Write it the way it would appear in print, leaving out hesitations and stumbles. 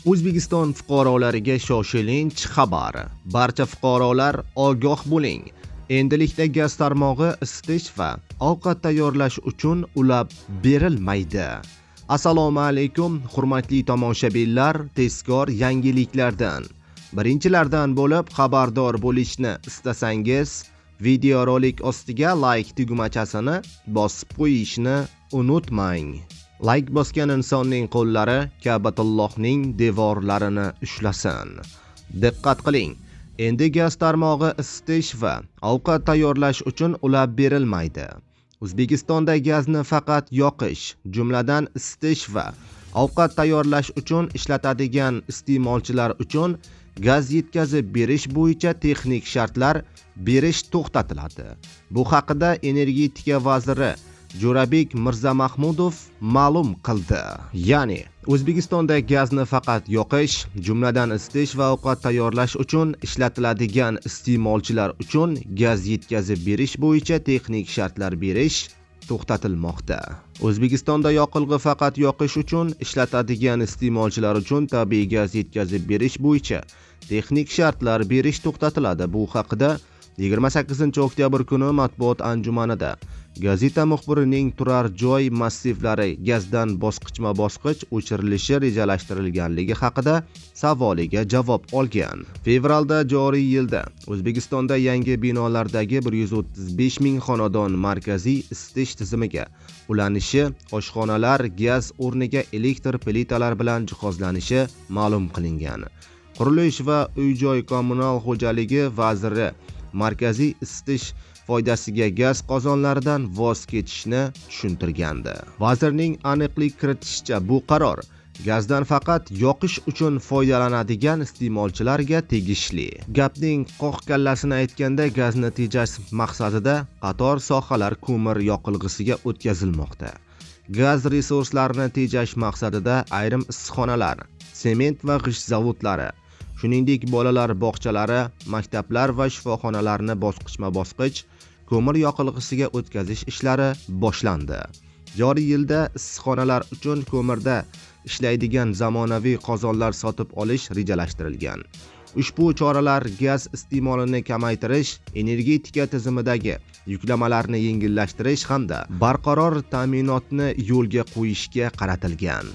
O'zbekiston fuqarolariga shoshilinch xabar. Barcha fuqarolar ogoh bo'ling. Endilikda gaz tarmog'i isitish va ovqat tayyorlash uchun ulab berilmaydi. Assalomu alaykum, hurmatli tomoshabinlar, tezkor yangiliklardan birinchilardan bo'lib xabardor bo'lishni istasangiz, videorolik ostiga like tugmachasini bosib qo'yishni unutmang. Like bosgan insonning qo'llari Ka'batullohning devorlarini ushlasin. Diqqat qiling. Endi gaz tarmog'i isitish va ovqat tayyorlash uchun ulab berilmaydi. O'zbekistonda gazni faqat yoqish, jumladan isitish va ovqat tayyorlash uchun ishlatadigan iste'molchilar uchun gaz yetkazib berish bo'yicha texnik shartlar berish to'xtatiladi. Bu haqida Energetika vaziri Jo'rabek Mirzamahmudov ma'lum qildi. Ya'ni O'zbekistonda gazni faqat yoqish, jumladan isitish va ovqat tayyorlash uchun ishlatiladigan iste'molchilar uchun gaz yetkazib berish bo'yicha texnik shartlar berish to'xtatilmoqda. O'zbekistonda yoqilg'i faqat yoqish uchun ishlatadigan iste'molchilar uchun tabiiy gaz yetkazib berish bo'yicha texnik shartlar berish to'xtatiladi. Bu haqida 28-oktyabr kuni matbuot anjumanida gazeta muxbirining turar joy massivlari gazdan bosqichma-bosqich o'chirilishi rejalashtirilganligi haqida savoliga javob olgan. Fevralda joriy yilda O'zbekistonda yangi binolardagi 135 ming xonadon markaziy isitish tizimiga ulanishi, oshxonalar gaz o'rniga elektr plitalar bilan jihozlanishi ma'lum qilingan. Qurilish va uy-joy kommunal xo'jaligi vaziri markaziy isitish foydasiga gaz qozonlaridan voz kechishni tushuntirgandi. Vazirning aniqlik kiritishicha, bu qaror gazdan faqat yoqish uchun foydalanadigan iste'molchilarga tegishli. Gapning qoq kallasini aytganda, gazni tejash maqsadida qator sohalar ko'mir yoqilg'isiga o'tkazilmoqda. Gaz resurslarini tejash maqsadida ayrim issiqxonalar, sement va g'isht zavodlari, shuningdek bolalar bog'chalari, maktablar va shifoxonalarni bosqichma-bosqich ko'mir yoqilg'isiga o'tkazish ishlari boshlandi. Joriy yilda issiqxonalar uchun ko'mirda ishlaydigan zamonaviy qozonlar sotib olish rejalashtirilgan. Ushbu choralar gaz iste'molini kamaytirish, energetika tizimidagi yuklamalarni yengillashtirish hamda barqaror ta'minotni yo'lga qo'yishga qaratilgan.